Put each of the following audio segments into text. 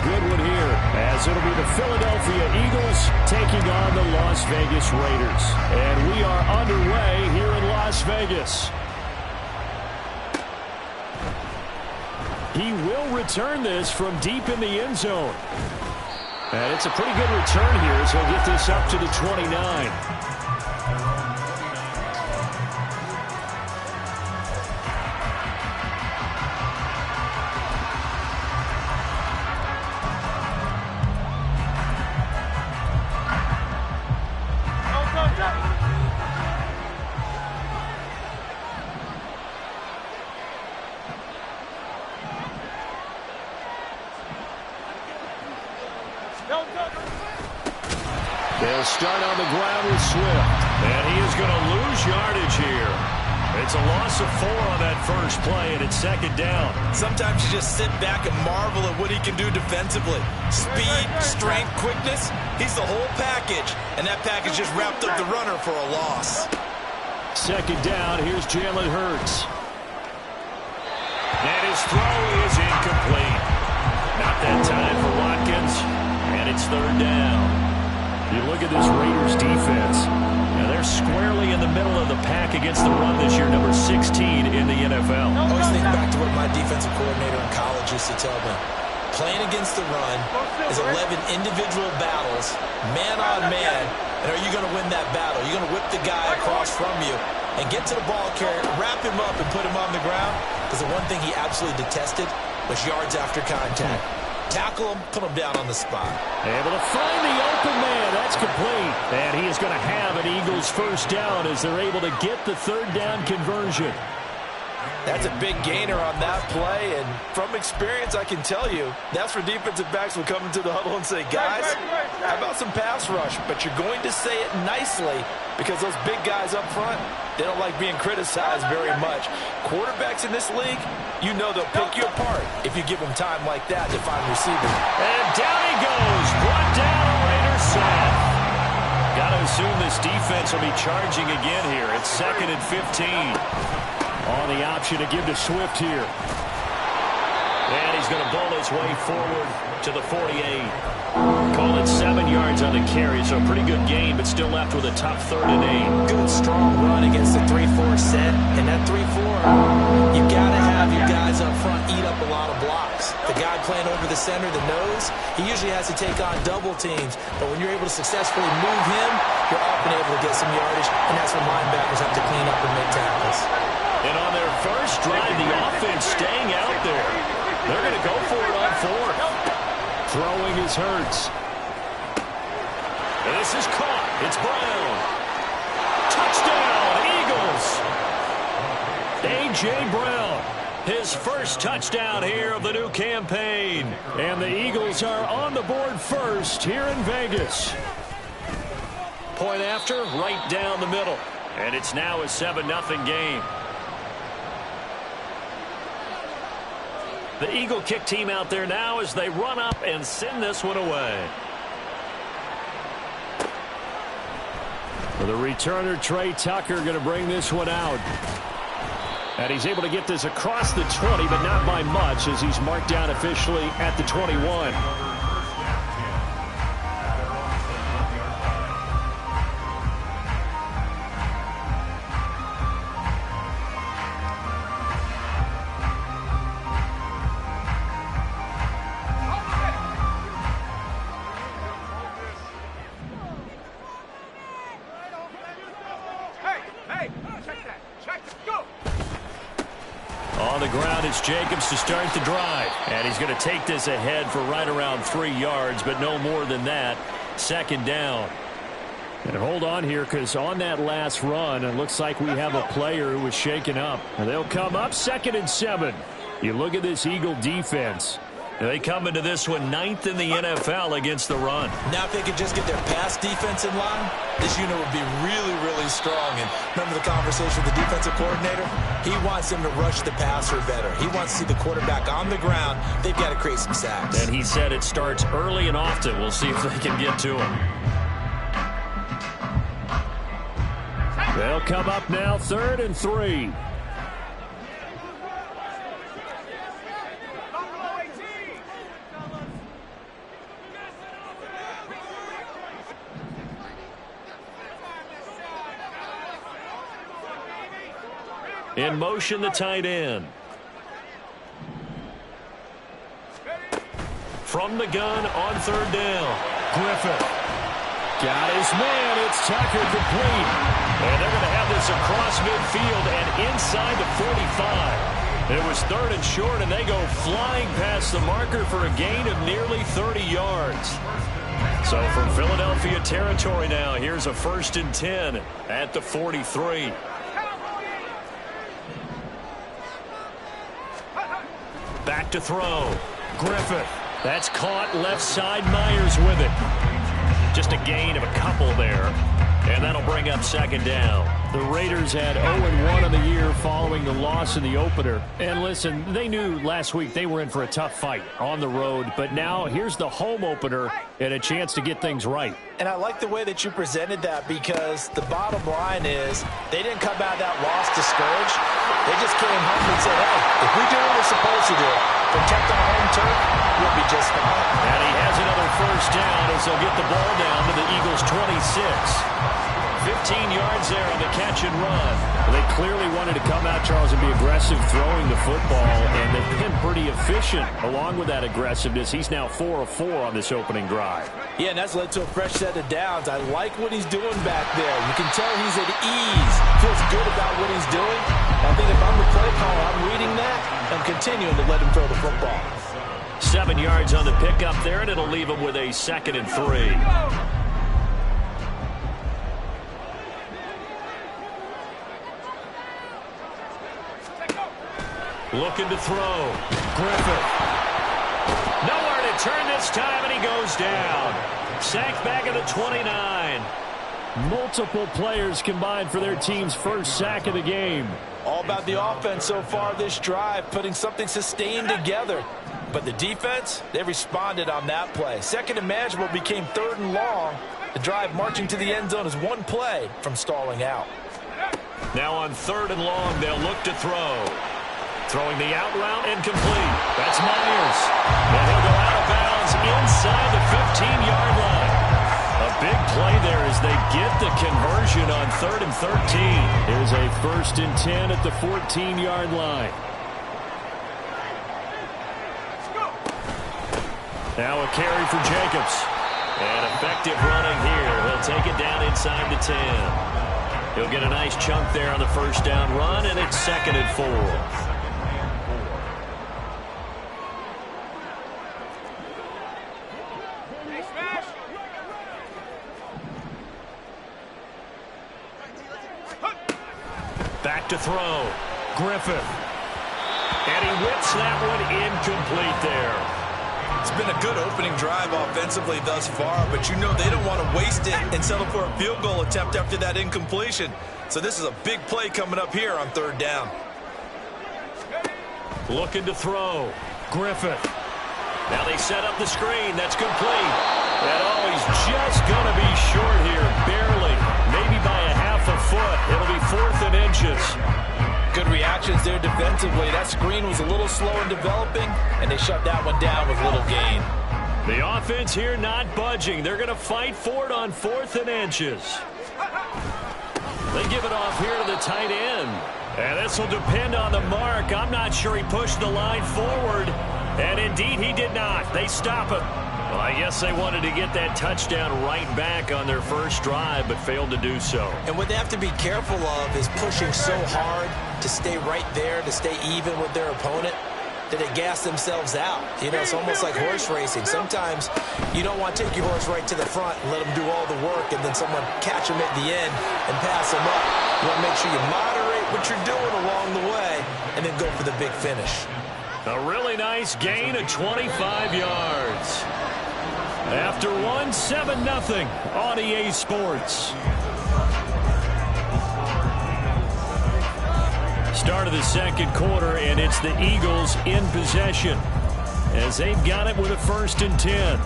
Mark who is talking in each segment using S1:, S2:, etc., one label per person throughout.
S1: good one here, as it'll be the Philadelphia Eagles taking on the Las Vegas Raiders. And we are underway here in Las Vegas. He will return this from deep in the end zone. And it's a pretty good return here as he'll get this up to the 29. They'll start on the ground with Swift. And he is going to lose yardage here. It's a loss of 4 on that first play, and it's second down.
S2: Sometimes you just sit back and marvel at what he can do defensively. Speed, strength, quickness. He's the whole package. And that package just wrapped up the runner for a loss.
S1: Second down, here's Jalen Hurts. And his throw is incomplete. Not that time for Watkins. And it's third down. You look at this Raiders defense. Now they're squarely in the middle of the pack against the run this year, number 16 in the NFL.
S2: I always think back to what my defensive coordinator in college used to tell me. Playing against the run is 11 individual battles, man on man. And are you going to win that battle? You're going to whip the guy across from you and get to the ball carrier, wrap him up, and put him on the ground. Because the one thing he absolutely detested was yards after contact. Tackle him, put him down on the spot.
S1: Able to find the open man. That's complete. And he is going to have an Eagles first down as they're able to get the third down conversion.
S2: That's a big gainer on that play, and from experience, I can tell you, that's where defensive backs will come into the huddle and say, guys, how about some pass rush? But you're going to say it nicely because those big guys up front, they don't like being criticized very much. Quarterbacks in this league, you know they'll pick you apart if you give them time like that to find receivers.
S1: And down he goes, brought down a Raider sack. Got to assume this defense will be charging again here. It's 2nd and 15. On the option to give to Swift here. And he's going to bowl his way forward to the 48. Call it 7 yards on the carry, so a pretty good game, but still left with a tough 3rd and 8.
S2: Good, strong run against the 3-4 set. And that 3-4, you got to have your guys up front eat up a lot of blocks. The guy playing over the center, the nose, he usually has to take on double teams. But when you're able to successfully move him, you're often able to get some yardage, and that's when linebackers have to clean up and make tackles.
S1: And on their first drive, the offense staying out there. They're going to go for it on 4th. Throwing is Hurts. And this is caught. It's Brown. Touchdown, Eagles. A.J. Brown. His first touchdown here of the new campaign. And the Eagles are on the board first here in Vegas. Point after, right down the middle. And it's now a 7-0 game. The Eagle kick team out there now as they run up and send this one away. For the returner, Trey Tucker, going to bring this one out. And he's able to get this across the 20, but not by much as he's marked down officially at the 21. On the ground, it's Jacobs to start the drive. And he's going to take this ahead for right around 3 yards, but no more than that. Second down. And hold on here, because on that last run, it looks like we have a player who was shaken up. And they'll come up 2nd and 7. You look at this Eagle defense. They come into this one 9th in the NFL against the run.
S2: Now if they could just get their pass defense in line, this unit would be really, really strong. And remember the conversation with the defensive coordinator? He wants them to rush the passer better. He wants to see the quarterback on the ground. They've got to create some sacks.
S1: And he said it starts early and often. We'll see if they can get to him. They'll come up now 3rd and 3. In motion, the tight end. From the gun on third down. Griffith. Got his man. It's Tucker complete. And they're going to have this across midfield and inside the 45. It was third and short, and they go flying past the marker for a gain of nearly 30 yards. So from Philadelphia territory now, here's a 1st and 10 at the 43. Back to throw. Griffith. That's caught left side. Myers with it. Just a gain of a couple there. And that'll bring up 2nd down. The Raiders had 0-1 on the year following the loss in the opener. And listen, they knew last week they were in for a tough fight on the road. But now here's the home opener and a chance to get things right.
S2: And I like the way that you presented that, because the bottom line is they didn't come out of that loss discouraged. They just came home and said, hey, if we do what we're supposed to do, protect our home turf, we'll be just fine.
S1: And he has another 1st down as they'll get the ball down to the Eagles' 26. 15 yards there on the catch and run. They clearly wanted to come out, Charles, and be aggressive throwing the football, and they've been pretty efficient along with that aggressiveness. He's now 4 of 4 on this opening drive.
S2: Yeah, and that's led to a fresh set of downs. I like what he's doing back there. You can tell he's at ease. Feels good about what he's doing. I think if I'm the play caller, I'm reading that and continuing to let him throw the football.
S1: 7 yards on the pickup there, and it'll leave him with a 2nd and 3. Looking to throw. Griffith. Nowhere to turn this time, and he goes down. Sacked back at the 29. Multiple players combined for their team's first sack of the game.
S2: All about the offense so far this drive, putting something sustained together. But the defense, they responded on that play. 2nd and manageable became 3rd and long. The drive marching to the end zone is one play from stalling out.
S1: Now on 3rd and long, they'll look to throw. Throwing the out route and complete. That's Myers. And he'll go out of bounds inside the 15-yard line. A big play there as they get the conversion on 3rd and 13. Here's a 1st and 10 at the 14-yard line. Now a carry for Jacobs. And effective running here. He'll take it down inside the 10. He'll get a nice chunk there on the 1st down run, and it's 2nd and 4. Back to throw. Griffith. And he whips that one incomplete there.
S2: It's been a good opening drive offensively thus far, but you know they don't want to waste it and settle for a field goal attempt after that incompletion. So this is a big play coming up here on 3rd down.
S1: Looking to throw. Griffith. Now they set up the screen. That's complete. And oh, he's just going to be short here, barely. Maybe by a half a foot. It'll be 4th and inches.
S2: Good reactions there defensively. That screen was a little slow in developing, and they shut that one down with little gain.
S1: The offense here not budging. They're going to fight for it on 4th and inches. They give it off here to the tight end. And this will depend on the mark. I'm not sure he pushed the line forward. And indeed he did not. They stop him. Well, I guess they wanted to get that touchdown right back on their first drive, but failed to do so.
S2: And what they have to be careful of is pushing so hard to stay right there, to stay even with their opponent, that they gas themselves out. You know, it's almost like horse racing. Sometimes you don't want to take your horse right to the front and let them do all the work, and then someone catch them at the end and pass them up. You want to make sure you moderate what you're doing along the way and then go for the big finish.
S1: A really nice gain of 25 yards. After 7-0 on EA Sports. Start of the second quarter, and it's the Eagles in possession as they've got it with a 1st and 10.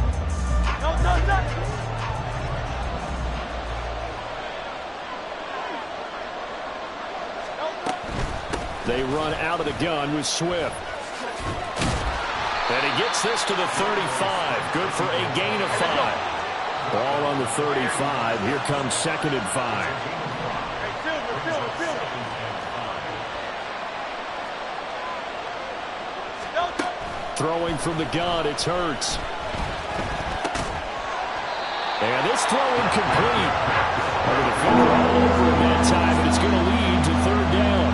S1: They run out of the gun with Swift. And he gets this to the 35. Good for a gain of 5. Ball on the 35. Here comes 2nd and 5. Throwing from the gun, it's Hurts. And this throw incomplete. The defender all over him that time, and it's going to lead to third down.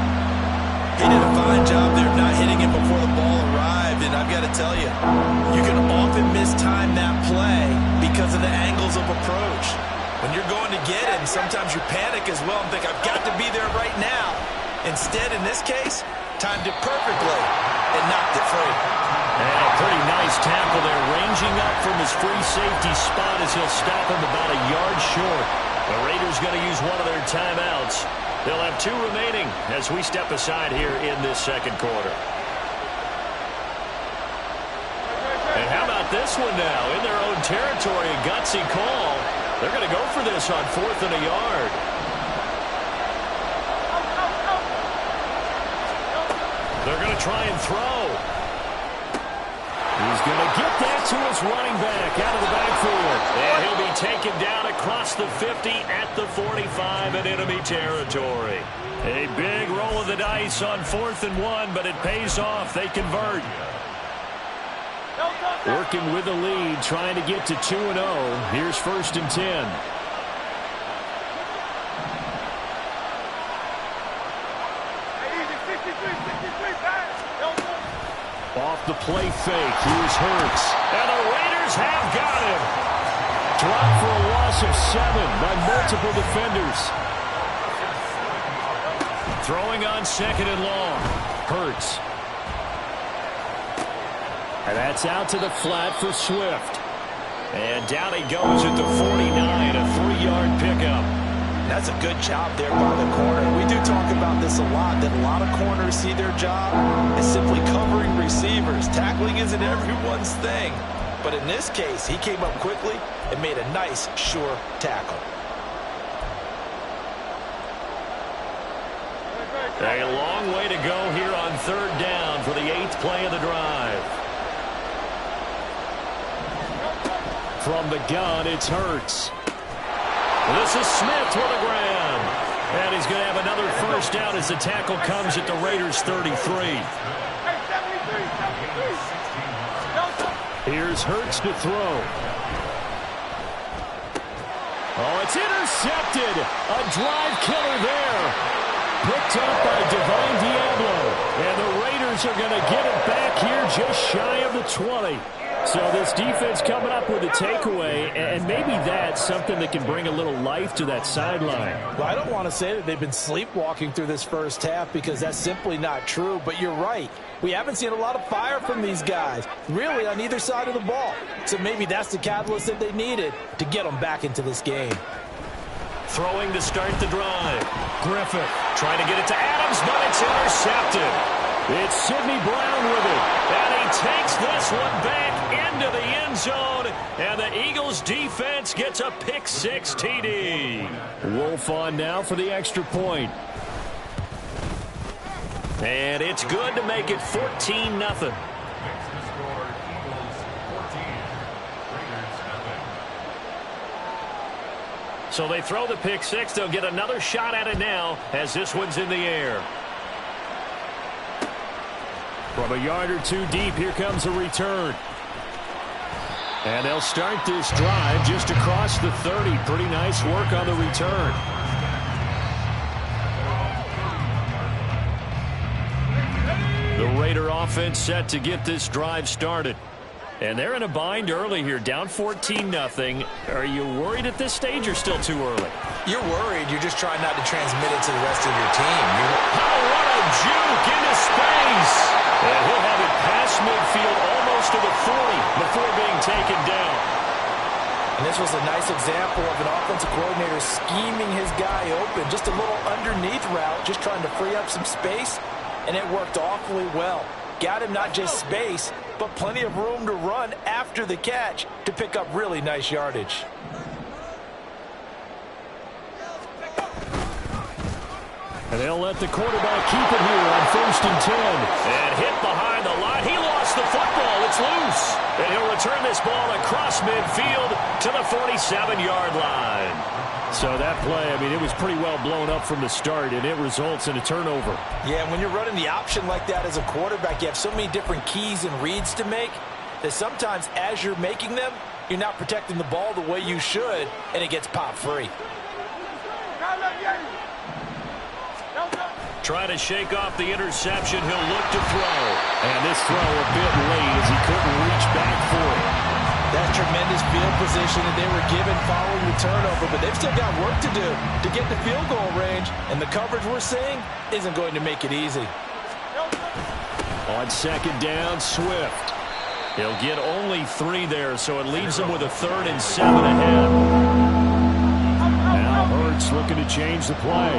S2: He did a fine job there not hitting him before the ball arrived, and I've got to tell you, you can often mistime that play because of the angles of approach. When you're going to get him, sometimes you panic as well and think, I've got to be there right now. Instead, in this case, timed it perfectly and knocked it free.
S1: And a pretty nice tackle there, ranging up from his free safety spot as he'll stop him about a yard short. The Raiders going to use one of their timeouts. They'll have 2 remaining as we step aside here in this second quarter. And how about this one now? In their own territory, a gutsy call. They're going to go for this on 4th and a yard. They're going to try and throw. He's going to get that to his running back out of the backfield. And he'll be taken down across the 50 at the 45 in enemy territory. A big roll of the dice on 4th and 1, but it pays off. They convert. Working with the lead, trying to get to 2-0. Here's 1st and 10. Off the play fake, here's Hurts. And the Raiders have got him. Dropped for a loss of 7 by multiple defenders. Throwing on 2nd and long. Hurts. And that's out to the flat for Swift. And down he goes at the 49, a 3-yard pickup.
S2: That's a good job there by the corner. We do talk about this a lot, that a lot of corners see their job as simply covering receivers. Tackling isn't everyone's thing. But in this case, he came up quickly and made a nice, sure tackle.
S1: A long way to go here on 3rd down for the 8th play of the drive. From the gun, it's Hurts. This is Smith with the ground. And he's going to have another 1st down as the tackle comes at the Raiders' 33. Here's Hurts to throw. Oh, it's intercepted. A drive killer there. Picked up by Divine Diablo. And the Raiders are going to get it back here just shy of the 20. So this defense coming up with a takeaway, and maybe that's something that can bring a little life to that sideline.
S2: Well, I don't want to say that they've been sleepwalking through this first half because that's simply not true, but you're right. We haven't seen a lot of fire from these guys, really on either side of the ball. So maybe that's the catalyst that they needed to get them back into this game.
S1: Throwing to start the drive. Griffith trying to get it to Adams, but it's intercepted. It's Sidney Brown with it, and he takes this one back into the end zone, and the Eagles defense gets a pick-6 TD. Wolf on now for the extra point. And it's good to make it 14-0. So they throw the pick-6. They'll get another shot at it now as this one's in the air. From a yard or 2 deep, here comes a return. And they'll start this drive just across the 30. Pretty nice work on the return. The Raider offense set to get this drive started. And they're in a bind early here, down 14-0. Are you worried at this stage or still too early?
S2: You're worried. You're just trying not to transmit it to the rest of your team.
S1: What a juke into space. And he'll have it past midfield almost to the 40 before being taken down.
S2: And this was a nice example of an offensive coordinator scheming his guy open. Just a little underneath route, just trying to free up some space, and it worked awfully well. Got him not just space, but plenty of room to run after the catch to pick up really nice yardage. And they'll let the quarterback keep it here on 1st and 10. And hit behind the line. He lost
S1: gets the football. It's loose. And he'll return this ball across midfield to the 47-yard line. So that play, I mean, it was pretty well blown up from the start, and it results in a turnover.
S2: Yeah, and when you're running the option like that as a quarterback, you have so many different keys and reads to make that sometimes as you're making them, you're not protecting the ball the way you should, and it gets popped free.
S1: Trying to shake off the interception. He'll look to throw. And this throw a bit late as he couldn't reach back for it.
S2: That's tremendous field position that they were given following the turnover, but they've still got work to do to get the field goal range, and the coverage we're seeing isn't going to make it easy.
S1: On second down, Swift. He'll get only 3 there, so it leaves him with a 3rd and 7 ahead. Now Hurts looking to change the play.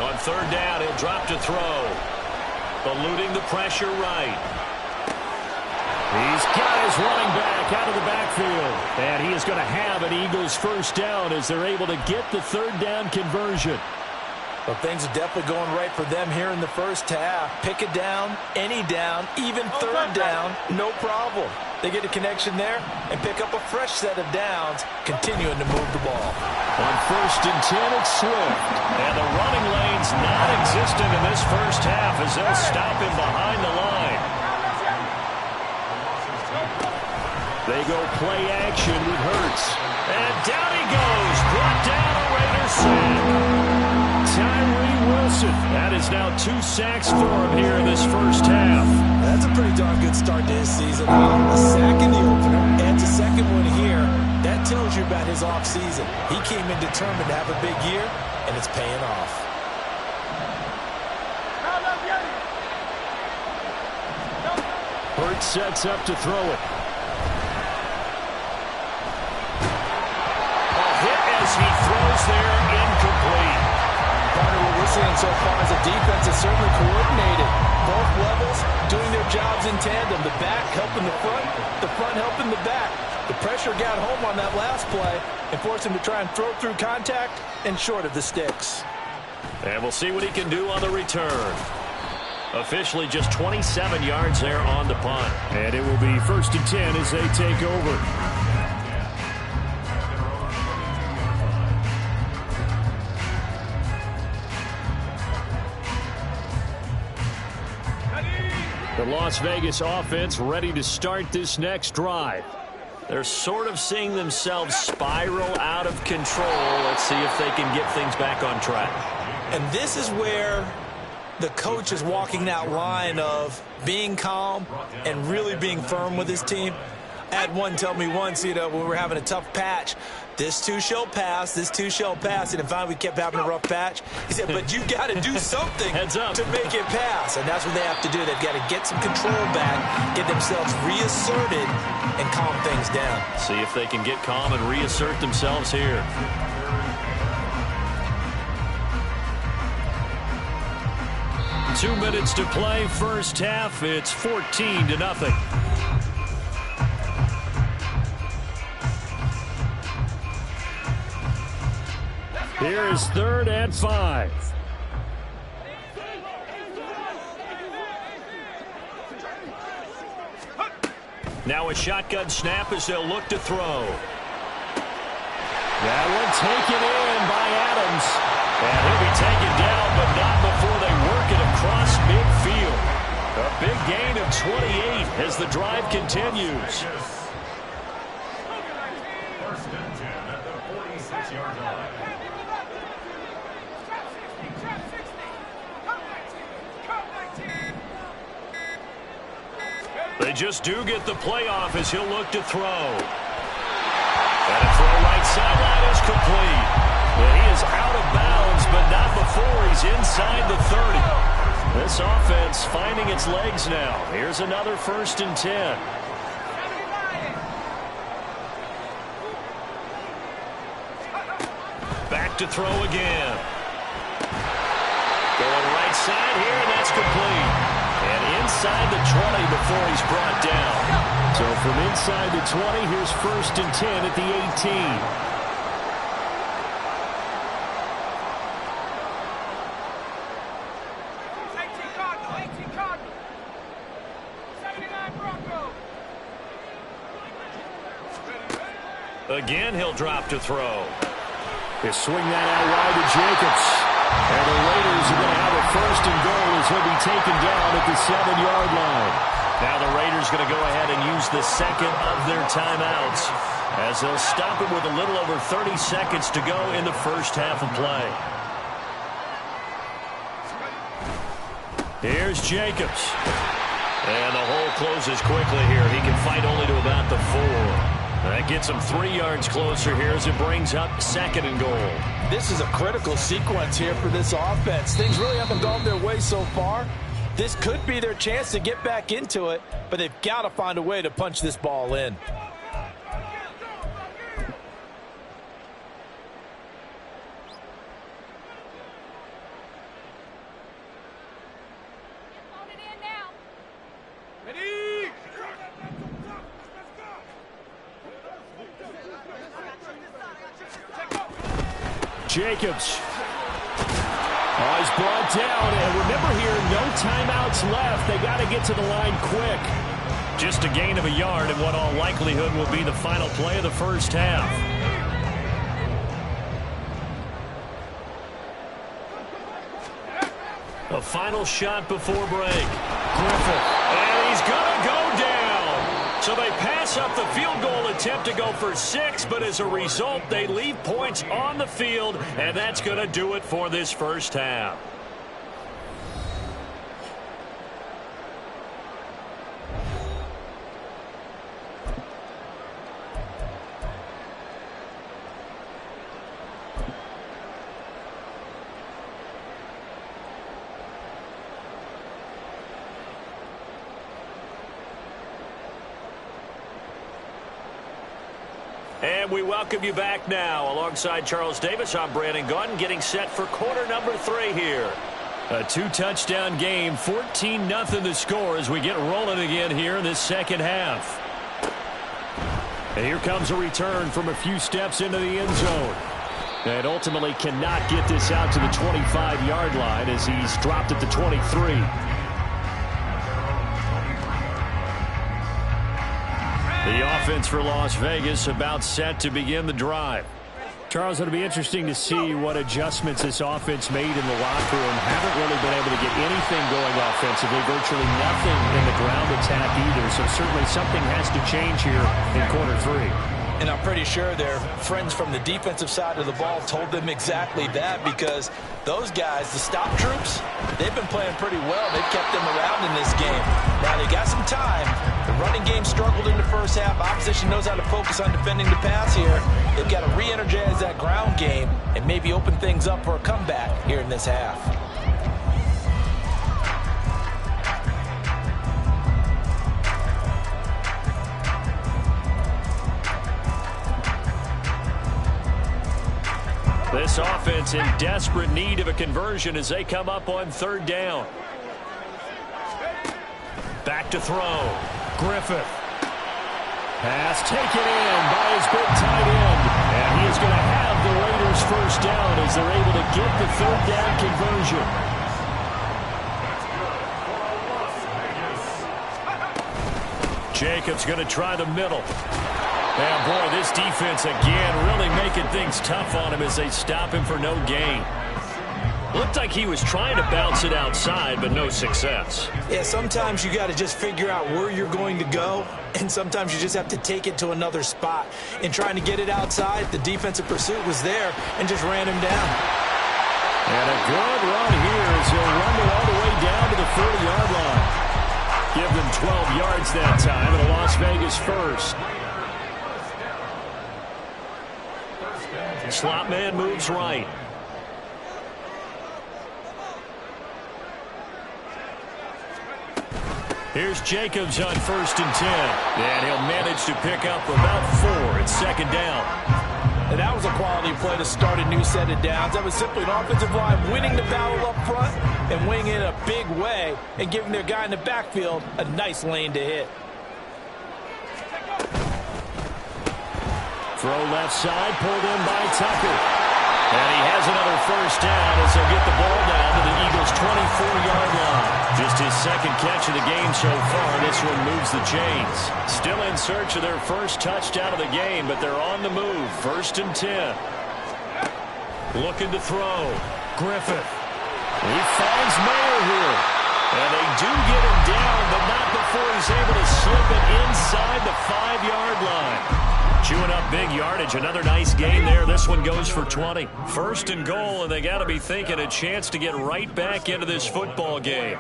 S1: On third down, he'll drop to throw. Eluding the pressure right. He's got his running back out of the backfield. And he is going to have an Eagles first down as they're able to get the 3rd down conversion.
S2: Well, things are definitely going right for them here in the first half. Pick it down, any down, even 3rd down, no problem. They get a connection there and pick up a fresh set of downs, continuing to move the ball.
S1: On 1st and 10, it's Swift. And the running lane's non-existent in this first half as they'll stop him behind the line. They go play action with Hurts. And down he goes. Brought down a Raider sack. Tyree Wilson. That is now 2 sacks for him here in this first half.
S2: That's a pretty darn good start to his season. A sack in the opener, and a second one here. That tells you about his offseason. He came in determined to have a big year, and it's paying off.
S1: Hurts sets up to throw it. A hit as he throws there, incomplete.
S2: What we're seeing so far is a defense that's certainly coordinated. Both levels doing their jobs in tandem. The back helping the front helping the back. The pressure got home on that last play and forced him to try and throw through contact and short of the sticks.
S1: And we'll see what he can do on the return. Officially just 27 yards there on the punt. And it will be 1st and 10 as they take over. The Las Vegas offense ready to start this next drive. They're sort of seeing themselves spiral out of control. Let's see if they can get things back on track.
S2: And this is where the coach is walking that line of being calm and really being firm with his team. I had one tell me once, when we were having a tough patch, this too shall pass, this too shall pass. And finally we kept having a rough patch. He said, but you got to do something to make it pass. And that's what they have to do. They've got to get some control back, get themselves reasserted, and calm things down.
S1: See if they can get calm and reassert themselves here. Two minutes to play, first half. It's 14-0. Here is 3rd and 5. Now a shotgun snap as they'll look to throw. That one taken in by Adams. And he'll be taken down, but not before they work it across midfield. A big gain of 28 as the drive continues.
S3: 1st and 10 at the 46-yard line.
S1: They just do get the playoff as he'll look to throw. And a throw right sideline is complete. And he is out of bounds, but not before he's inside the 30. This offense finding its legs now. Here's another 1st and 10. Back to throw again. Going right side here, and that's complete. And inside the 20 before he's brought down. So from inside the 20, here's 1st and 10 at the 18. Again, he'll drop to throw. They swing that out wide to Jacobs. And the Raiders are going to have a first and goal as he'll be taken down at the 7-yard line. Now the Raiders going to go ahead and use the second of their timeouts as they'll stop it with a little over 30 seconds to go in the first half of play. Here's Jacobs. And the hole closes quickly here. He can fight only to about the 4. That gets him 3 yards closer here as it brings up second and goal.
S2: This is a critical sequence here for this offense. Things really haven't gone their way so far. This could be their chance to get back into it, but they've got to find a way to punch this ball in.
S1: Jacobs. Oh, he's brought down. And remember here, no timeouts left. They got to get to the line quick. Just a gain of a yard in what all likelihood will be the final play of the first half. A final shot before break. Griffith. And he's going to go down. So they pass up the field goal attempt to go for 6, but as a result, they leave points on the field, and that's going to do it for this first half. And we welcome you back now. Alongside Charles Davis, I'm Brandon Gaudin, getting set for quarter number 3 here. A 2-touchdown game, 14-0 the score as we get rolling again here in this second half. And here comes a return from a few steps into the end zone. And ultimately cannot get this out to the 25-yard line as he's dropped at the 23. The offense for Las Vegas about set to begin the drive. Charles, it'll be interesting to see what adjustments this offense made in the locker room. Haven't really been able to get anything going offensively, virtually nothing in the ground attack either. So certainly something has to change here in quarter 3.
S2: And I'm pretty sure their friends from the defensive side of the ball told them exactly that, because those guys, the stop troops, they've been playing pretty well. They've kept them around in this game. Now they got some time. The running game struggled in the first half. Opposition knows how to focus on defending the pass here. They've got to re-energize that ground game and maybe open things up for a comeback here in this half.
S1: This offense in desperate need of a conversion as they come up on 3rd down. Back to throw. Griffith. Pass taken in by his big tight end. And he is going to have the Raiders first down as they're able to get the 3rd down conversion. Jacobs going to try the middle. And boy, this defense again really making things tough on him as they stop him for no gain. Looked like he was trying to bounce it outside, but no success.
S2: Yeah, sometimes you got to just figure out where you're going to go, and sometimes you just have to take it to another spot. In trying to get it outside, the defensive pursuit was there and just ran him down.
S1: And a good run here as he'll run it all the way down to the 40-yard line. Give them 12 yards that time, and a Las Vegas first. Slot man moves right. Here's Jacobs on 1st and 10. And he'll manage to pick up about 4. It's 2nd down.
S2: And that was a quality play to start a new set of downs. That was simply an offensive line winning the battle up front and winning it in a big way and giving their guy in the backfield a nice lane to hit.
S1: Throw left side, pulled in by Tucker. And he has another first down as he'll get the ball down to the Eagles' 24-yard line. Just his second catch of the game so far. This one moves the chains. Still in search of their first touchdown of the game, but they're on the move. 1st and 10. Looking to throw. Griffith. He finds Mayer here. And they do get him down, but not before he's able to slip it inside the 5-yard line. Chewing up big yardage. Another nice gain there. This one goes for 20. 1st and goal, and they got to be thinking a chance to get right back into this football game.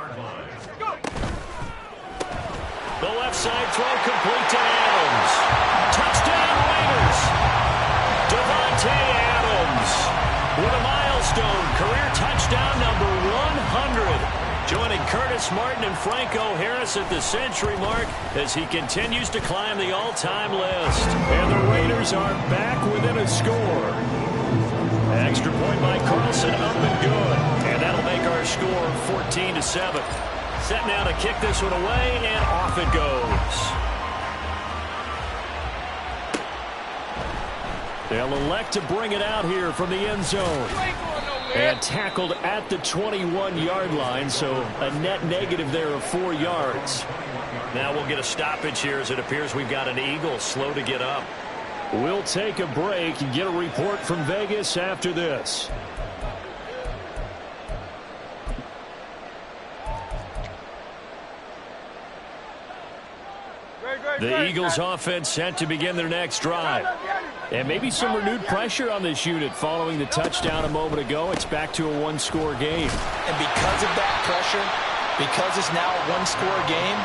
S1: The left side throw complete to Adams. Touchdown Raiders. Davante Adams with a milestone. Career touchdown number 100. Joining Curtis Martin and Franco Harris at the century mark as he continues to climb the all-time list. And the Raiders are back within a score. Extra point by Carlson, up and good. And that'll make our score 14-7. Set now to kick this one away, and off it goes. They'll elect to bring it out here from the end zone. And tackled at the 21-yard line, so a net negative there of 4 yards. Now we'll get a stoppage here as it appears we've got an Eagle slow to get up. We'll take a break and get a report from Vegas after this. The Eagles offense set to begin their next drive. And maybe some renewed pressure on this unit following the touchdown a moment ago. It's back to a one-score game.
S2: And because of that pressure, because it's now a one-score game,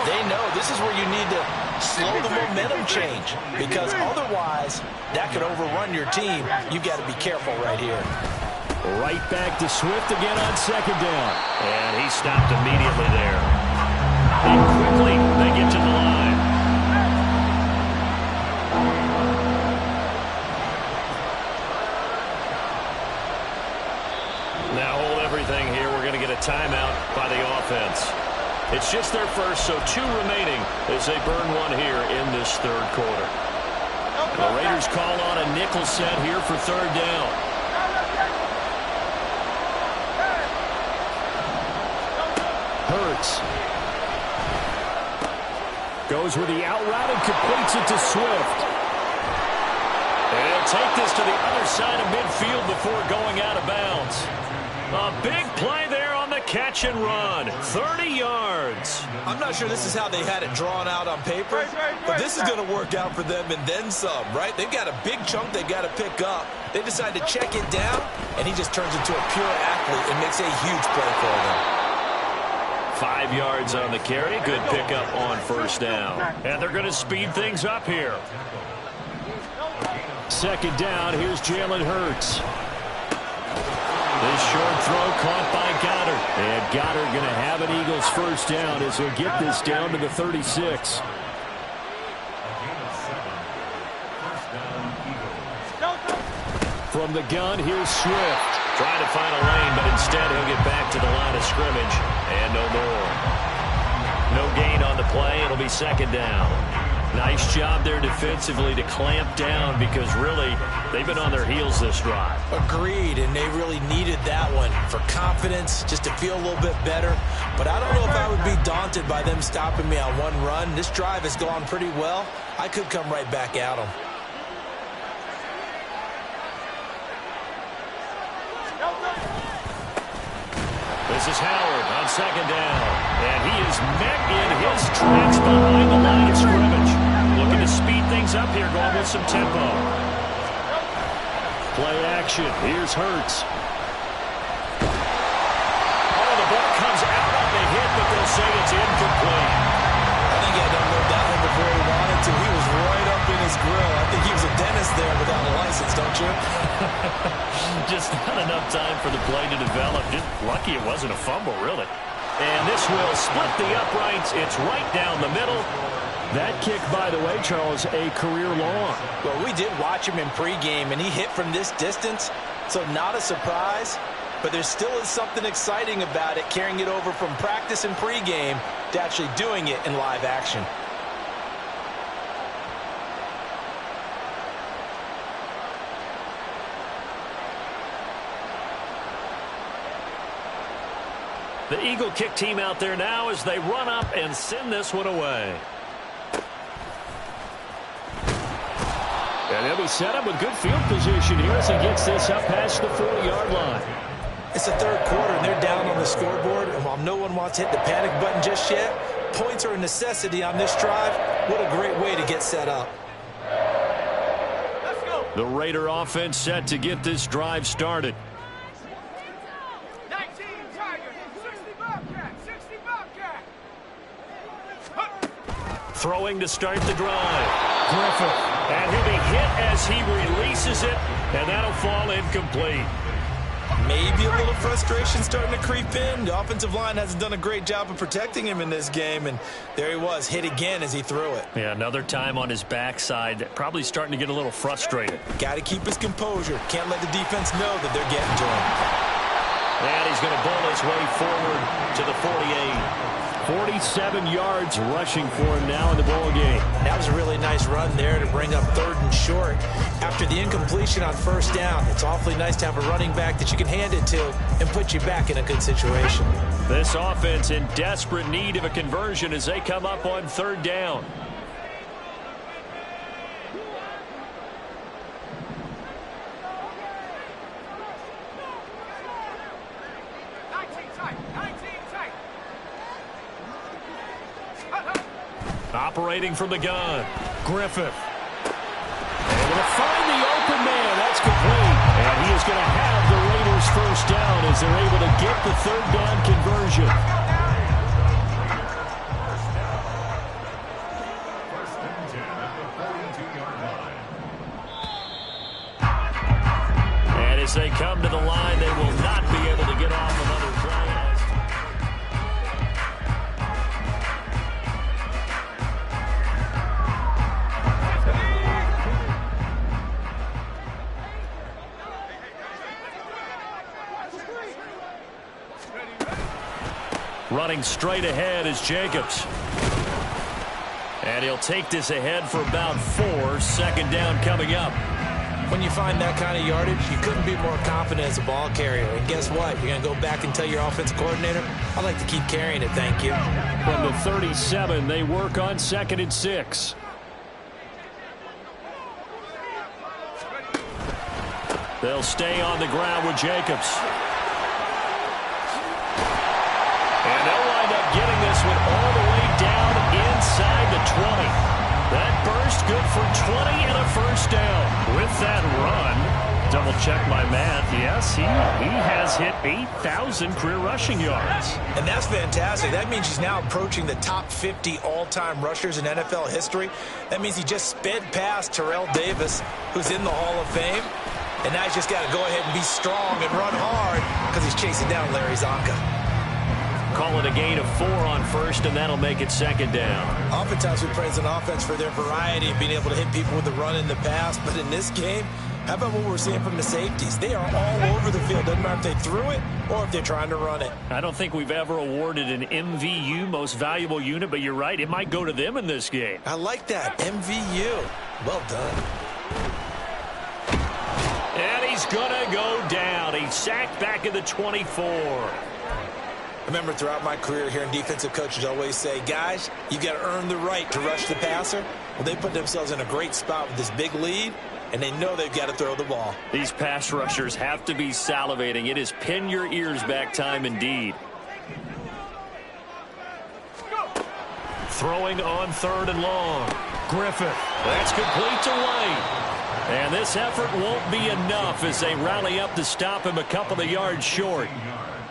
S2: they know this is where you need to slow the momentum change. Because otherwise, that could overrun your team. You've got to be careful right here.
S1: Right back to Swift again on 2nd down. And he stopped immediately there. And quickly, they get to the line. Now hold everything here. We're going to get a timeout by the offense. It's just their first, so 2 remaining as they burn one here in this 3rd quarter. The Raiders call on a nickel set here for 3rd down. Hurts. Goes with the out route and completes it to Swift. And he'll take this to the other side of midfield before going out of bounds. A big play there on the catch and run. 30 yards.
S2: I'm not sure this is how they had it drawn out on paper, but this is going to work out for them and then some, right? They've got a big chunk they've got to pick up. They decide to check it down, and he just turns into a pure athlete and makes a huge play for them.
S1: 5 yards on the carry. Good pickup on 1st down. And they're going to speed things up here. 2nd down. Here's Jalen Hurts. This short throw caught by Goddard. And Goddard going to have an Eagles 1st down as he'll get this down to the 36. From the gun, here's Swift. Trying to find a lane, but instead he'll get back to the line of scrimmage. And no more. No gain on the play. It'll be 2nd down. Nice job there defensively to clamp down because really they've been on their heels this drive.
S2: Agreed, and they really needed that one for confidence, just to feel a little bit better. But I don't know if I would be daunted by them stopping me on one run. This drive has gone pretty well. I could come right back at them.
S1: This is Howard on 2nd down. And he is met in his tracks behind the line of scrimmage. Looking to speed things up here, going with some tempo. Play action. Here's Hurts. Oh, the ball comes out on the hit, but they'll say it's incomplete.
S2: I think he had to unload that one before he wanted to. He was right up in his grill. I think he was a dentist there without a license, don't you?
S1: Just not enough time for the play to develop. Just lucky it wasn't a fumble, really. And this will split the uprights. It's right down the middle. That kick, by the way, Charles, a career long.
S2: Well, we did watch him in pregame, and he hit from this distance, so not a surprise. But there still is something exciting about it, carrying it over from practice and pregame to actually doing it in live action.
S1: The Eagle kick team out there now as they run up and send this one away. And he'll be set up with good field position here as he gets this up past the 40-yard line.
S2: It's the third quarter, and they're down on the scoreboard. And while no one wants to hit the panic button just yet, points are a necessity on this drive. What a great way to get set up.
S1: The Raider offense set to get this drive started.
S4: 19 Tigers, 60 Bobcat, 60 Bobcat.
S1: Throwing to start the drive. Griffith. And he'll be hit as he releases it, and that'll fall incomplete.
S2: Maybe a little frustration starting to creep in. The offensive line hasn't done a great job of protecting him in this game, and there he was, hit again as he threw it.
S1: Yeah, another time on his backside, probably starting to get a little frustrated.
S2: Got to keep his composure. Can't let the defense know that they're getting to him.
S1: And he's going to bowl his way forward to the 48. 47 yards rushing for him now in the ball game.
S2: That was a really nice run there to bring up 3rd and short. After the incompletion on 1st down, it's awfully nice to have a running back that you can hand it to and put you back in a good situation.
S1: This offense in desperate need of a conversion as they come up on 3rd down. Operating from the gun, Griffith. Able to find the open man. That's complete. And he is going to have the Raiders 1st down as they're able to get the 3rd down conversion.
S3: First and 10 at the 42-yard line.
S1: And as they come to the line, they will not be able to get off another play. Running straight ahead is Jacobs. And he'll take this ahead for about 4. 2nd down coming up.
S2: When you find that kind of yardage, you couldn't be more confident as a ball carrier. And guess what? You're going to go back and tell your offensive coordinator, I'd like to keep carrying it, thank you.
S1: From the 37, they work on 2nd and 6. They'll stay on the ground with Jacobs. And they'll wind up getting this one all the way down inside the 20. That burst good for 20 and a 1st down. With that run, double check my math. Yes, he has hit 8,000 career rushing yards.
S2: And that's fantastic. That means he's now approaching the top 50 all-time rushers in NFL history. That means he just sped past Terrell Davis, who's in the Hall of Fame. And now he's just got to go ahead and be strong and run hard because he's chasing down Larry Zonka.
S1: Call it a gain of 4 on 1st, and that'll make it 2nd down.
S2: Oftentimes we praise an offense for their variety of being able to hit people with the run in the pass. But in this game, how about what we're seeing from the safeties? They are all over the field. Doesn't matter if they threw it or if they're trying to run it.
S1: I don't think we've ever awarded an MVU, most valuable unit, but you're right. It might go to them in this game.
S2: I like that. MVU. Well done.
S1: And he's going to go down. He's sacked back at the 24.
S2: I remember throughout my career hearing defensive coaches always say, guys, you got to earn the right to rush the passer. Well, they put themselves in a great spot with this big lead, and they know they've got to throw the ball.
S1: These pass rushers have to be salivating. It is pin your ears back time indeed. Throwing on 3rd and long. Griffith. That's complete to White. And this effort won't be enough as they rally up to stop him a couple of yards short.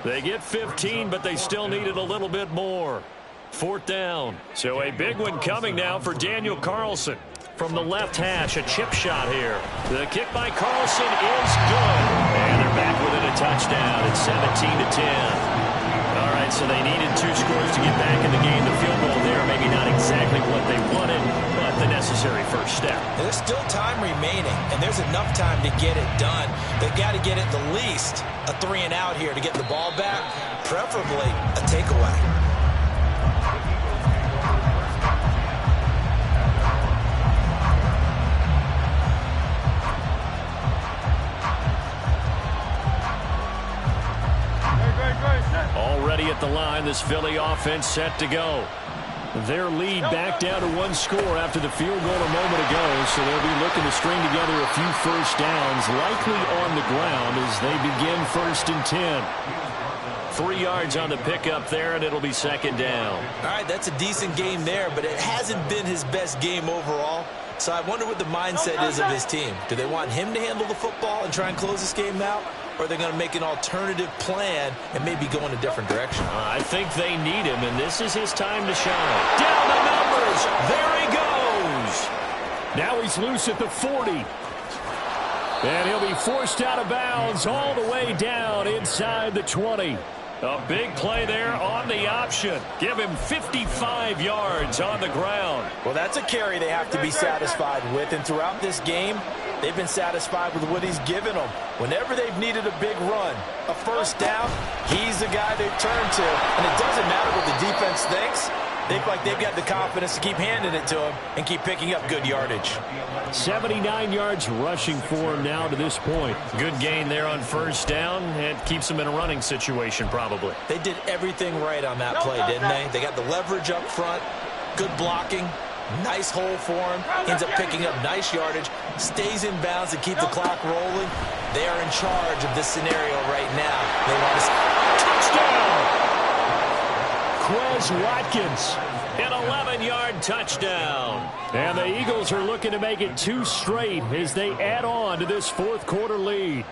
S1: They get 15, but they still needed a little bit more. 4th down. So a big one coming now for Daniel Carlson. From the left hash, a chip shot here. The kick by Carlson is good. And they're back within a touchdown. It's 17-10. All right, so they needed 2 scores to get back in the game. The field goal there, maybe not exactly what they wanted, but the necessary first step.
S2: There's still time remaining, and there's enough time to get it done. They've got to get at the least a 3 and out here to get the ball back, preferably a takeaway.
S1: Already at the this Philly offense set to go. Their lead back down to 1 score after the field goal a moment ago, so they'll be looking to string together a few first downs, likely on the ground as they begin 1st and 10. 3 yards on the pickup there, and it'll be 2nd down.
S2: All right, that's a decent game there, but it hasn't been his best game overall. So I wonder what the mindset is of his team. Do they want him to handle the football and try and close this game out? Or are they going to make an alternative plan and maybe go in a different direction?
S1: I think they need him, and this is his time to shine. Down the numbers. There he goes. Now he's loose at the 40. And he'll be forced out of bounds all the way down inside the 20. A big play there on the option. Give him 55 yards on the ground.
S2: Well, that's a carry they have to be satisfied with. And throughout this game, they've been satisfied with what he's given them. Whenever they've needed a big run, a first down, he's the guy they've turned to. And it doesn't matter what the defense thinks. They look like they've got the confidence to keep handing it to him and keep picking up good yardage.
S1: 79 yards rushing for him now to this point. Good gain there on first down. It keeps him in a running situation probably.
S2: They did everything right on that play, didn't they? They got the leverage up front, good blocking, nice hole for him. Ends up picking up nice yardage, stays in bounds to keep the clock rolling. They are in charge of this scenario right now. They want to
S1: touchdown! Quez Watkins, an 11-yard touchdown. And the Eagles are looking to make it 2 straight as they add on to this 4th quarter lead.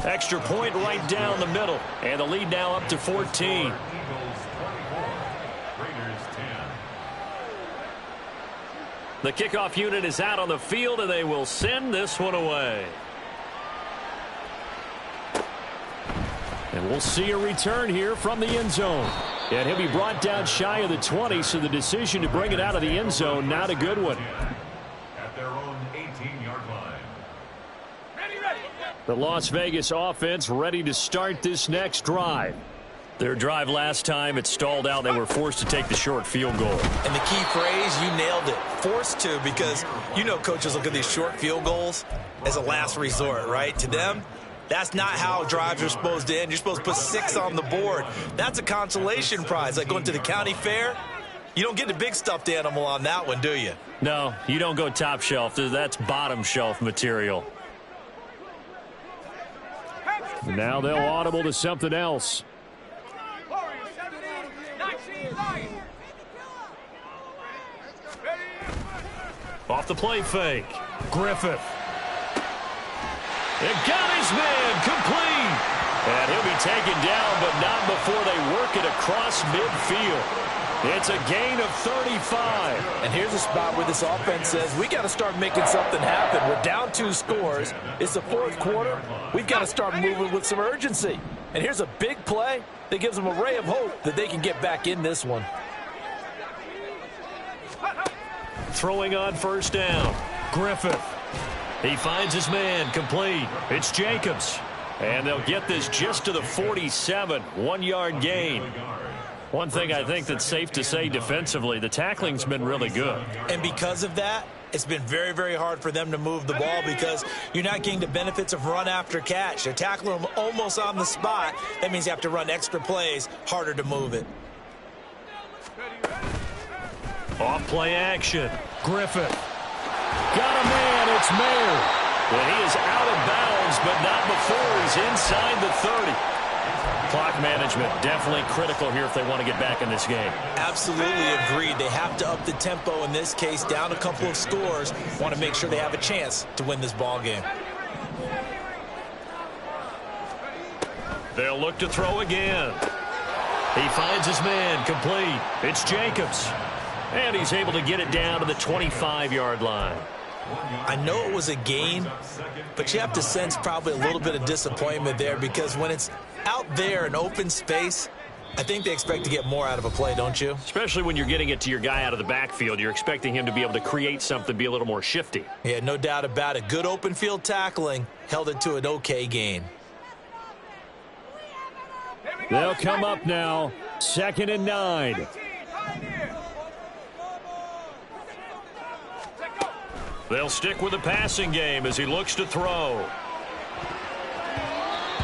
S1: Extra point right down the middle. And the lead now up to 14. The kickoff unit is out on the field, and they will send this one away. And we'll see a return here from the end zone. And he'll be brought down shy of the 20, so the decision to bring it out of the end zone, not a good one.
S3: At their own 18-yard line.
S4: Ready.
S1: The Las Vegas offense ready to start this next drive. Their drive last time, it stalled out. They were forced to take the short field goal.
S2: And the key phrase, you nailed it. Forced to, because you know coaches look at these short field goals as a last resort, right? To them, that's not how drives are supposed to end. You're supposed to put 6 on the board. That's a consolation prize. Like going to the county fair, you don't get the big stuffed animal on that one, do you?
S1: No, you don't go top shelf. That's bottom shelf material. Now they'll audible to something else. Off the play fake. Griffith. It got his man complete. And he'll be taken down, but not before they work it across midfield. It's a gain of 35.
S2: And here's a spot where this offense says, we got to start making something happen. We're down 2 scores. It's the 4th quarter. We've got to start moving with some urgency. And here's a big play that gives them a ray of hope that they can get back in this one.
S1: Throwing on first down. Griffith. He finds his man complete. It's Jacobs. And they'll get this just to the 47. 1-yard gain. One thing I think that's safe to say defensively, the tackling's been really good.
S2: And because of that, it's been very, very hard for them to move the ball because you're not getting the benefits of run after catch. They're tackling them almost on the spot. That means you have to run extra plays, harder to move it.
S1: Off play action. Griffith. Got a man. It's Mayer. And he is out of bounds, but not before he's inside the 30. Clock management definitely critical here if they want to get back in this game.
S2: Absolutely agreed. They have to up the tempo in this case, down a couple of scores. Want to make sure they have a chance to win this ball game.
S1: They'll look to throw again. He finds his man complete. It's Jacobs. And he's able to get it down to the 25-yard line.
S2: I know it was a gain, but you have to sense probably a little bit of disappointment there because when it's out there in open space, I think they expect to get more out of a play, don't you?
S1: Especially when you're getting it to your guy out of the backfield. You're expecting him to be able to create something, be a little more shifty.
S2: Yeah, no doubt about it. Good open field tackling held it to an okay gain.
S1: They'll come up now. 2nd and 9. They'll stick with the passing game as he looks to throw.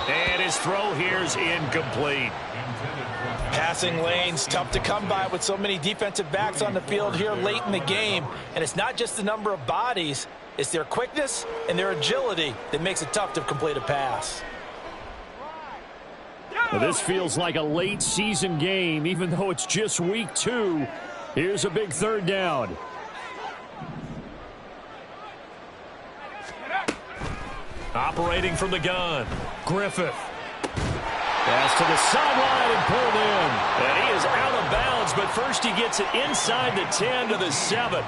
S1: And his throw here is incomplete.
S2: Passing lanes, tough to come by with so many defensive backs on the field here late in the game. And it's not just the number of bodies, it's their quickness and their agility that makes it tough to complete a pass.
S1: Well, this feels like a late season game, even though it's just week 2. Here's a big third down. Operating from the gun, Griffith. Pass to the sideline and pulled in. And he is out of bounds, but first he gets it inside the 10 to the 7.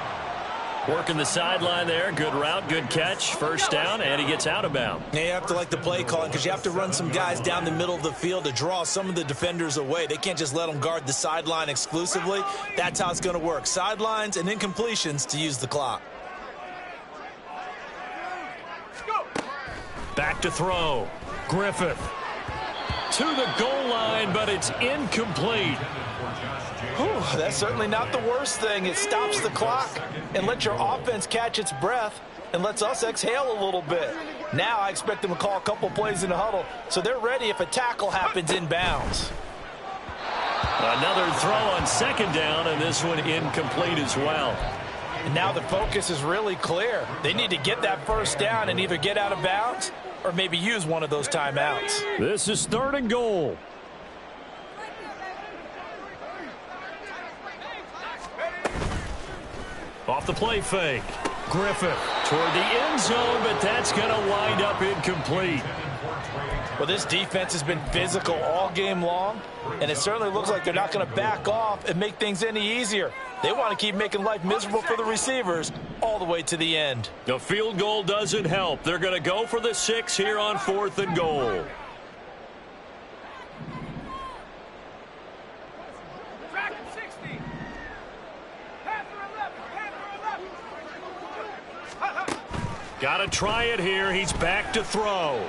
S1: Working the sideline there. Good route, good catch. First down, and he gets out of bounds.
S2: Yeah, you have to like the play calling because you have to run some guys down the middle of the field to draw some of the defenders away. They can't just let them guard the sideline exclusively. That's how it's going to work. Sidelines and incompletions to use the clock.
S1: Back to throw. Griffith to the goal line, but it's incomplete.
S2: Whew, that's certainly not the worst thing. It stops the clock and lets your offense catch its breath and lets us exhale a little bit. Now I expect them to call a couple plays in the huddle so they're ready if a tackle happens in bounds.
S1: Another throw on second down, and this one incomplete as well.
S2: And now the focus is really clear. They need to get that first down and either get out of bounds or maybe use one of those timeouts.
S1: This is 3rd and goal. Off the play fake. Griffith toward the end zone, but that's going to wind up incomplete.
S2: Well, this defense has been physical all game long, and it certainly looks like they're not going to back off and make things any easier. They want to keep making life miserable for the receivers all the way to the end.
S1: The field goal doesn't help. They're going to go for the 6 here on 4th and goal. Got to try it here. He's back to throw.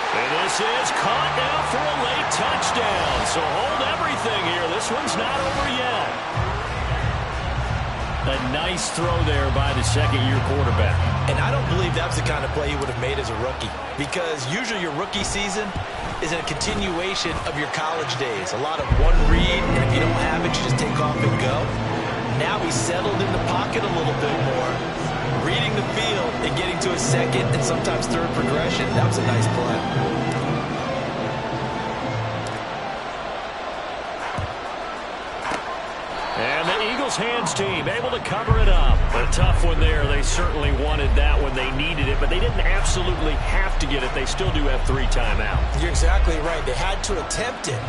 S1: And this is caught now for a late touchdown. So hold everything here. This one's not over yet. A nice throw there by the second-year quarterback.
S2: And I don't believe that's the kind of play he would have made as a rookie, because usually your rookie season is a continuation of your college days. A lot of one read, and if you don't have it, you just take off and go. Now he's settled in the pocket a little bit more, reading the field and getting to a second and sometimes third progression. That was a nice play.
S1: And the Eagles hands team able to cover it up. A tough one there. They certainly wanted that when they needed it, but they didn't absolutely have to get it. They still do have 3 timeouts.
S2: You're exactly right. They had to attempt it.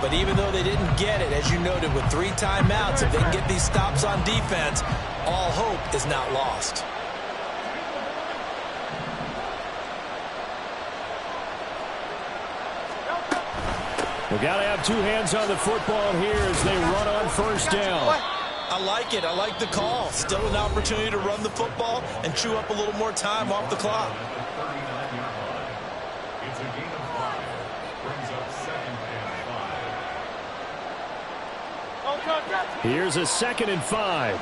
S2: But even though they didn't get it, as you noted, with 3 timeouts, if they can get these stops on defense, all hope is not lost.
S1: We got to have 2 hands on the football here as they run on first down.
S2: I like it. I like the call. Still an opportunity to run the football and chew up a little more time off the clock.
S3: It's a gain of 5. Brings up 2nd and 5.
S1: Here's a 2nd and 5.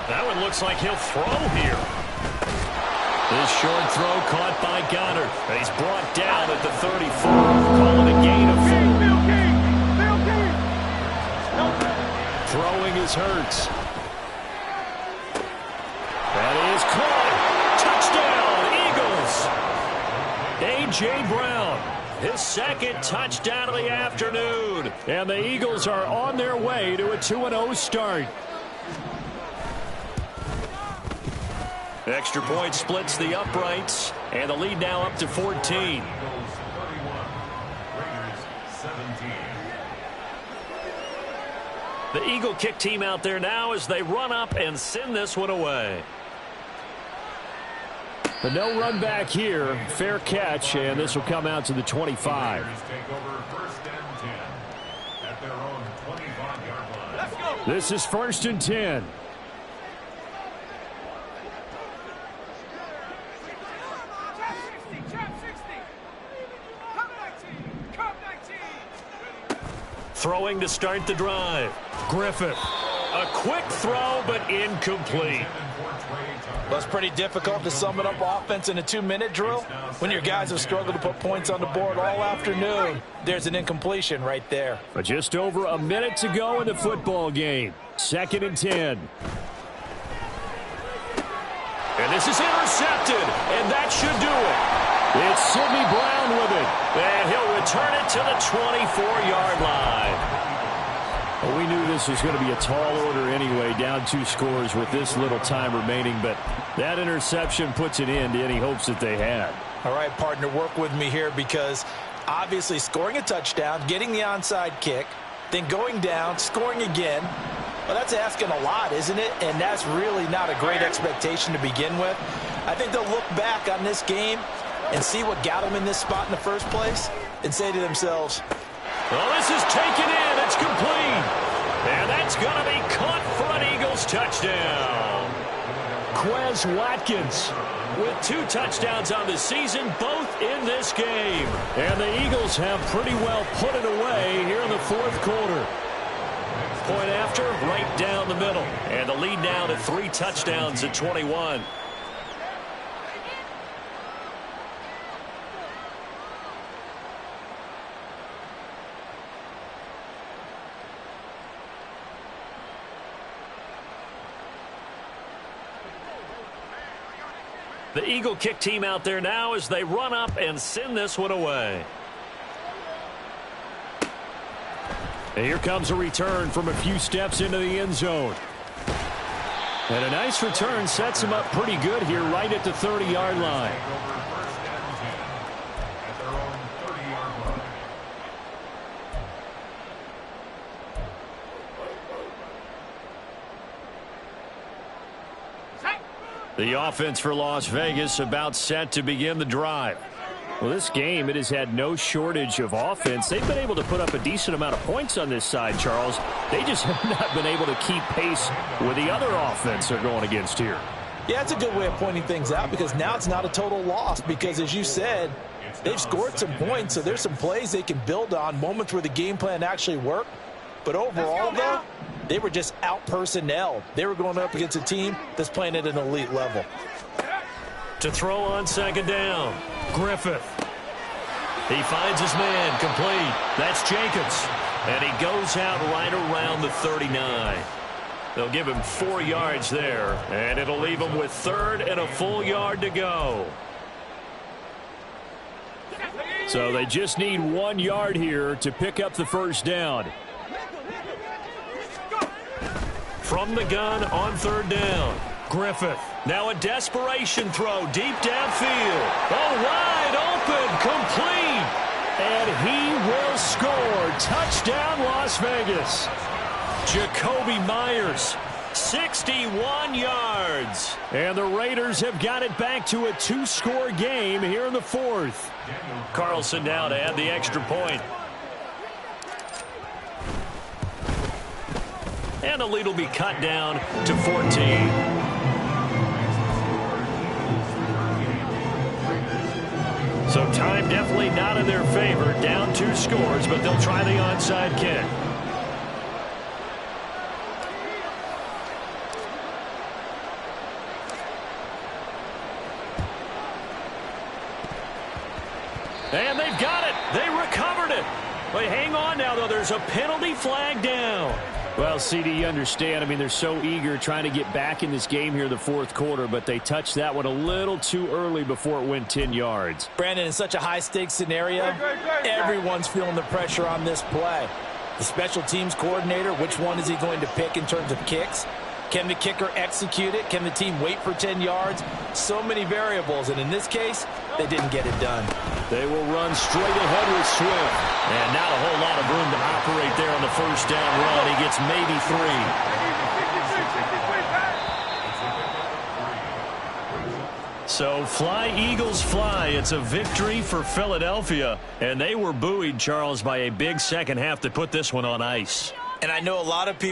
S1: That one looks like he'll throw here. This short throw caught by Goddard. And he's brought down at the 34. Calling a gain of 4. Throwing is Hurts. That is caught. Touchdown, Eagles. A.J. Brown, his 2nd touchdown of the afternoon. And the Eagles are on their way to a 2-0 start. Extra point splits the uprights, and the lead now up to 14.
S3: Eagles 31, Raiders 17.
S1: The Eagle kick team out there now as they run up and send this one away. The no run back here, fair catch, and this will come out to the 25.
S3: Raiders take over 1st and 10 at their own 25-yard line. Let's go.
S1: This is 1st and 10. Throwing to start the drive. Griffith. A quick throw, but incomplete.
S2: Well, it's pretty difficult to sum it up offense in a 2-minute drill when your guys have struggled to put points on the board all afternoon. There's an incompletion right there.
S1: But just over a minute to go in the football game. 2nd and 10. And this is intercepted, and that should do it. It's Sidney Brown with it, and he'll return it to the 24-yard line. Well, we knew this was going to be a tall order anyway, down 2 scores with this little time remaining, but that interception puts an end to any hopes that they had.
S2: All right, partner, work with me here because obviously scoring a touchdown, getting the onside kick, then going down, scoring again, well, that's asking a lot, isn't it? And that's really not a great expectation to begin with. I think they'll look back on this game and see what got them in this spot in the first place and say to themselves,
S1: well, this is taken in. It's complete. And that's going to be caught for an Eagles touchdown. Quez Watkins with 2 touchdowns on the season, both in this game. And the Eagles have pretty well put it away here in the 4th quarter. Point after, right down the middle. And the lead now to 3 touchdowns at 21. The Eagle kick team out there now as they run up and send this one away. And here comes a return from a few steps into the end zone. And a nice return sets him up pretty good here right at the 30-yard line. The offense for Las Vegas about set to begin the drive. Well, this game, it has had no shortage of offense. They've been able to put up a decent amount of points on this side, Charles. They just have not been able to keep pace with the other offense they're going against here.
S2: Yeah, it's a good way of pointing things out because now it's not a total loss because, as you said, they've scored some points, so there's some plays they can build on, moments where the game plan actually worked. But overall, though, they were just out-personnel. They were going up against a team that's playing at an elite level.
S1: To throw on 2nd down, Griffith. He finds his man complete. That's Jacobs. And he goes out right around the 39. They'll give him 4 yards there, and it'll leave him with 3rd and a full yard to go. So they just need 1 yard here to pick up the 1st down. From the gun on 3rd down, Griffith. Now a desperation throw deep downfield. Oh, wide open, complete. And he will score. Touchdown, Las Vegas. Jacoby Myers, 61 yards. And the Raiders have got it back to a 2-score game here in the 4th. Carlson now to add the extra point. And the lead will be cut down to 14. So time definitely not in their favor. Down 2 scores, but they'll try the onside kick. And they've got it. They recovered it. But hang on now, though. There's a penalty flag down. Well, CD, you understand. I mean, they're so eager trying to get back in this game here in the 4th quarter, but they touched that one a little too early before it went 10 yards.
S2: Brandon, in such a high-stakes scenario, everyone's feeling the pressure on this play. The special teams coordinator, which one is he going to pick in terms of kicks? Can the kicker execute it? Can the team wait for 10 yards? So many variables, and in this case, they didn't get it done.
S1: They will run straight ahead with Swift. And not a whole lot of room to operate there on the 1st down run. He gets maybe 3. So fly, Eagles, fly. It's a victory for Philadelphia. And they were buoyed, Charles, by a big second half that put this one on ice.
S2: And I know a lot of people